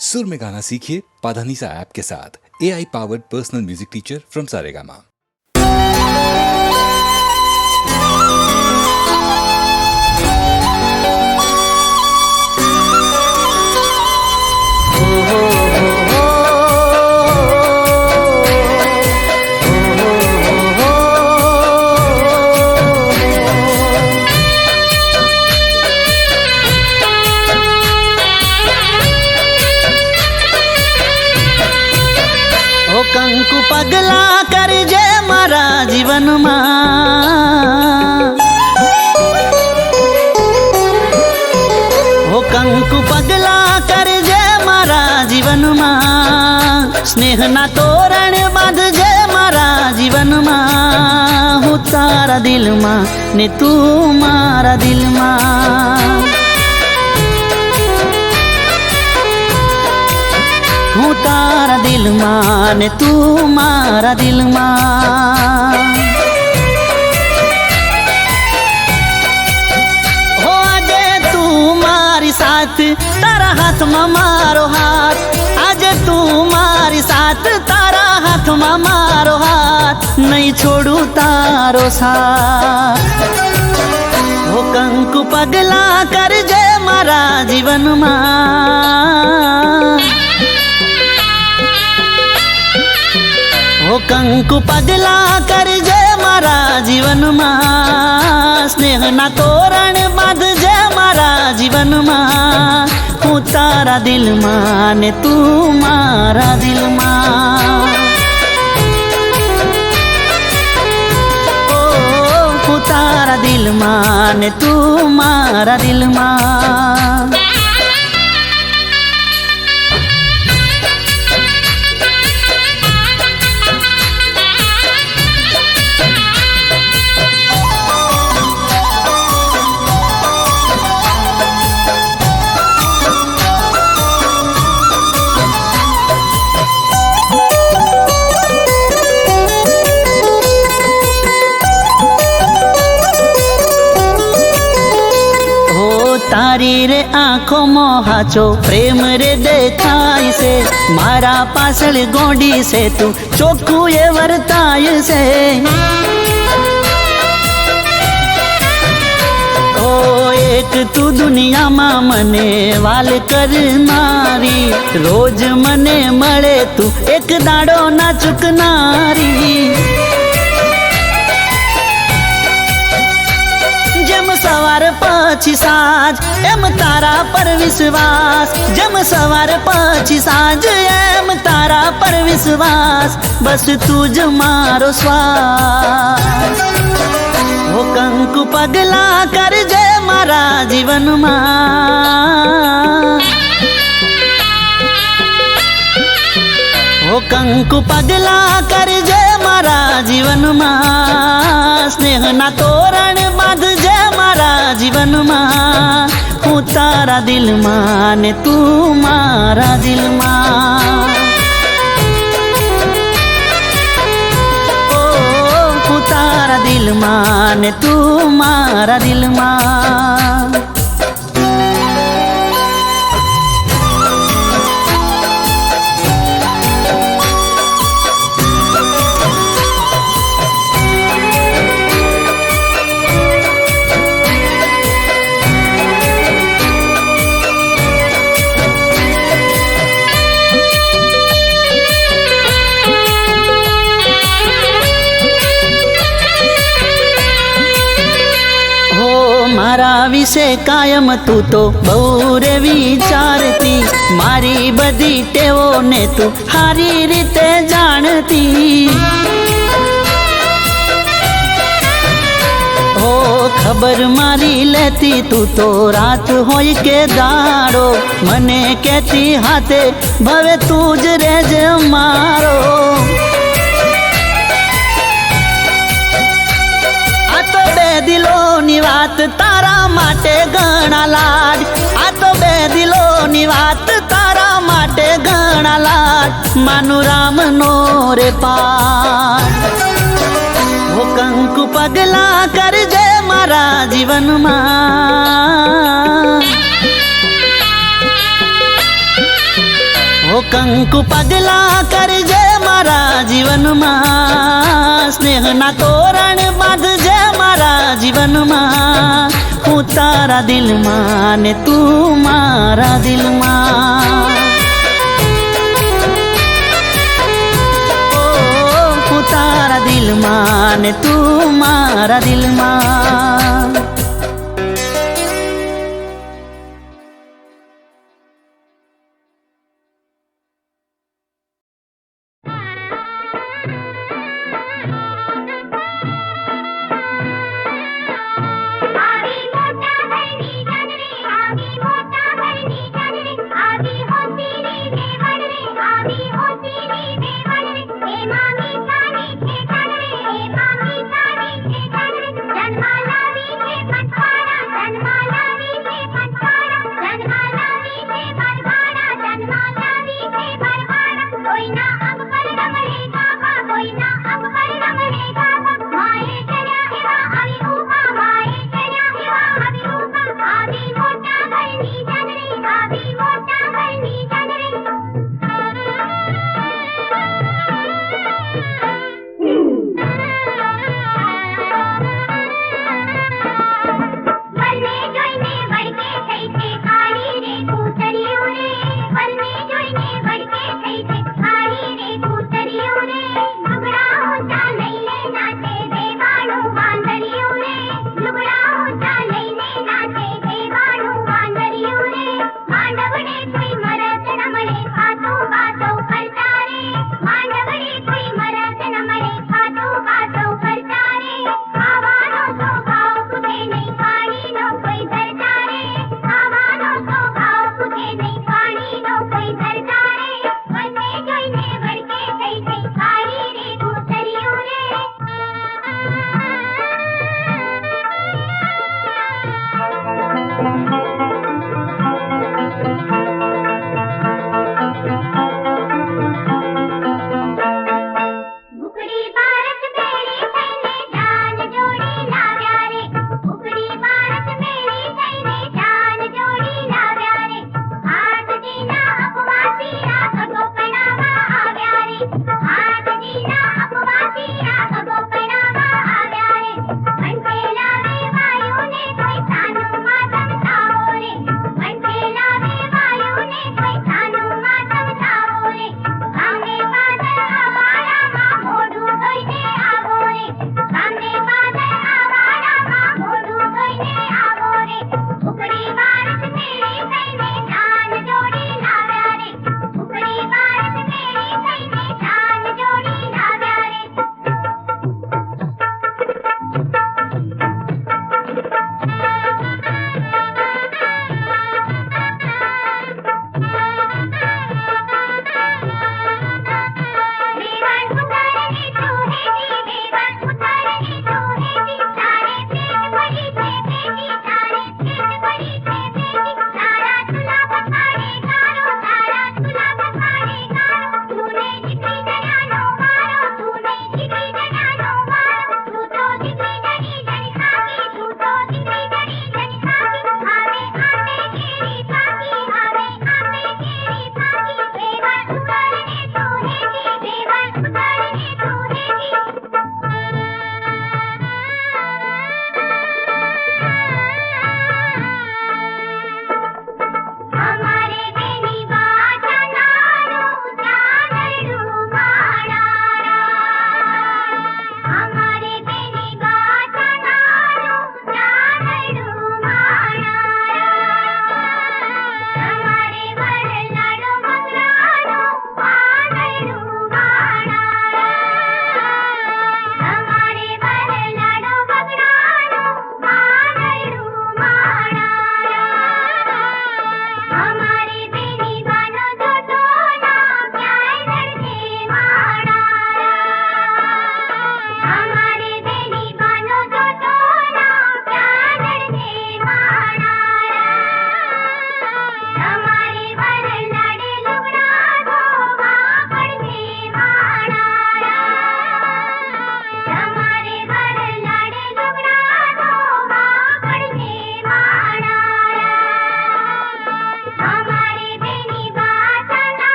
सुर में गाना सीखिए पाधानीसा ऐप के साथ। AI powered personal music teacher from Saregama. કંકુ પગલા કરજે મારા જીવનમાં, ઓ કંકુ પગલા કરજે મારા જીવનમાં, સ્નેહના તોરણ બાંધજે મારા જીવનમાં, હું તારા દિલમાં ને તું મારા દિલમાં, હું તારા દિલમાં ને તું મારા દિલમાં. હો આજે તું મારી સાથ, તારા હાથમાં મારો હાથ, આજે તું મારી સાથ, તારા હાથમાં મારો હાથ, નહીં છોડું તારો સાથ. હો કંકુ પગલા કરજે મારા જીવનમાં, ઓ કંકુ પગલા કરજે મારા જીવનમાં, સ્નેહના તોરણ બાંધજે મારા જીવનમાં, હું તારા દિલમાં ને તું મારા દિલમાં, ઓ હું તારા દિલમાં ને તું મારા દિલમાં. તારી રે આંખોમાં હાચો પ્રેમ રે દેખાય છે, મારા પાછળ ગોંડી છે તું ચોખ્ખું એ વર્તાય છે. ઓ એક તું દુનિયામાં મને વાલ કરનારી, રોજ મને મળે તું એક દાડો ના ચૂકનારી. સવાર પછી સાંજ એમ તારા પર વિશ્વાસ, જેમ સવાર પછી સાંજ એમ તારા પર વિશ્વાસ, બસ તું જ મારો શ્વાસ. ઓ કંકુ પગલા કરજે મારા જીવનમાં, ઓ કંકુ પગલા કરજે મારા જીવનમાં, સ્નેહના તોરણ બાંધજે મારા જીવનમાં, હું તારા દિલમાં ને તું મારા દિલમાં, ઓ હું તારા દિલમાં ને તું મારા દિલમાં. મારા વિશે કાયમ તું તો બહુ રે વિચારતી, મારી બધી ટેવોને તું સારી રીતે જાણતી. ઓ ખબર મારી લેતી તું તો રાત હોય કે દાડો, મને કહેતી હાથે ભવે તું જ રેજ મારો. દિલોની વાત તારા માટે ઘણા લાડ, આ તો બે દિલોની વાત તારા માટે ઘણા લાડ, માનું રામનો રે પાઠ. ઓ કંકુ પગલા કરજે મારા જીવનમાં, ઓ કંકુ પગલા કરજે મારા જીવનમાં, સ્નેહના તોરણ બાંધજે મારા જીવનમાં. હું તારા દિલમાં ને તું મારા દિલમાં. હું તારા દિલમાં ને તું મારા દિલમાં. जन्माला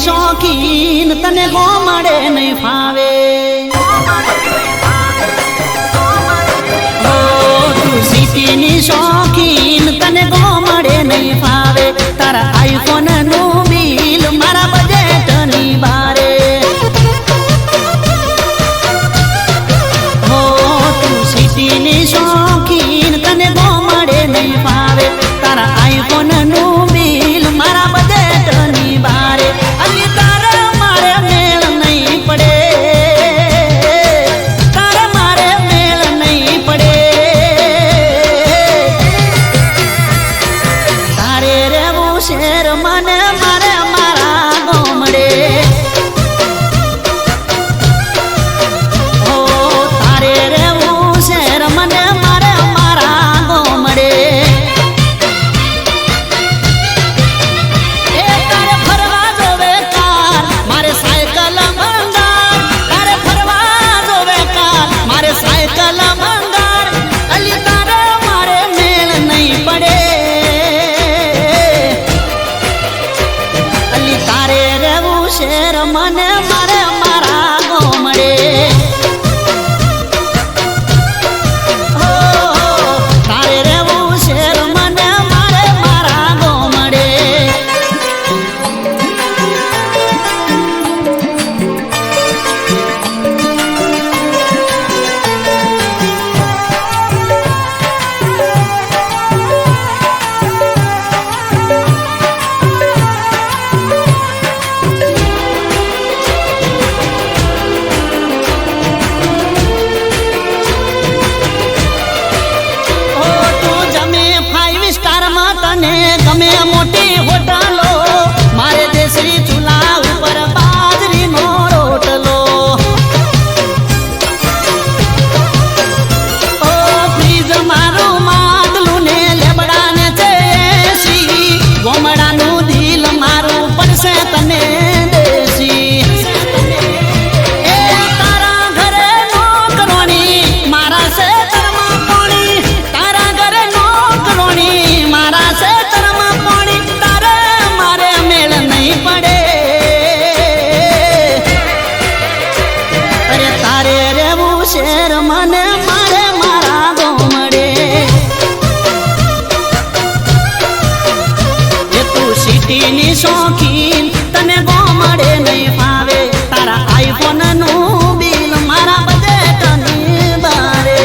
શોખીન તને ગોમડે નહીં ફાવે. તું સિટીની શોખીન તને ગોમડે નહીં ફાવે. તારા આઈફોન નું બિલ મારા બજેટ ની બારે. હો તું સિટીની શોખીન તને ગોમડે નહીં ફાવે. તારા આઈફોન નું બિલ મારા બજેટ ની બારે. અને તારા મારે મેળ નહીં પડે. તારા મારે મેળ નહીં પડે. તારે રેવું શેર મને મારે મારા ગોમડે. હો તારે રેવું શેર મને મારે મારા ગોમડે. એ તારે ફરવા જોવે કાર મારે સાયકલ મંગાર. તારે ફરવા જોવે કાર મારે સાયકલ મંગાર. અલી તારે મારે મેળ નહીં પડે. અલી તારે રેવું શેર મને મારે મારા ગોમડે. હો તારે રેવું શેર મને મારે મારા ગોમડે. ઓ તું જમે 5 સ્ટારમાં તને ગમે મોટી હોટલો. મારે દેશી ચૂલા ઉપર બાજરીનો રોટલો. ઓ ફ્રીજ મારું માટલું ને લેબડાને છે એસી. ગોમડાનું દિલ મારું પડશે તને દેશી. એ તારા ઘરે નોકરોણી મારા ખેતરમાં પોણી. તારા ઘરે નોકરોણી મારા ખેતરમાં પોણી. તારે મારે મેળ નહીં પડે. અરે તારે રેવું શેર મને મારે મારા ગોમડે. એ તું સિટીની શોખીન તને ગોમડે નહીં ફાવે. તારા આઈફોન નું બિલ મારા બજેટ ની બારે.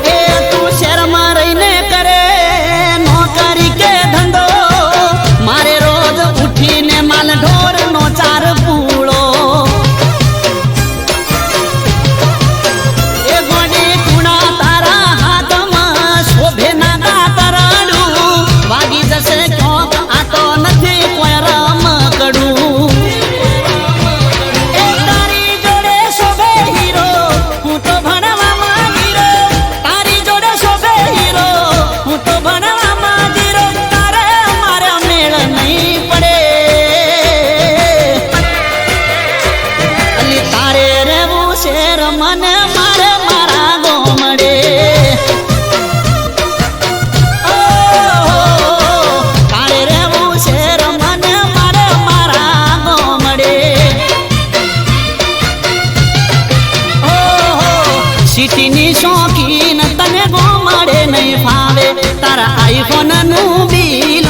એ તું શહેરમાં રહીને કરે નોકરી કે ધંધો. મારે રોજ ઉઠીને માલ ઢોરનો ચાર પૂળો. એ ગોડી કુણા તારા હાથમાં શોભે ના દાતરડું. વાગી જશે ચોક આ તો નથી કોઈ રમકડું. એ તારી જોડે શોભે હીરો હું તો ભણવામાં ગીરો. તારી જોડે શોભે હીરો હું તો ભણવામાં ગીરો. તારે મારે મેળ નહીં પડે. અલી તારે રેવું શેર મને મારે મારા ગોમડે. ઓ તારે રેવું શેર મને મારે મારા ગોમડે. ઓહો સિટીની શોખીન તને ગોમડે નહીં ફાવે. તારા આઈફોન નું બિલ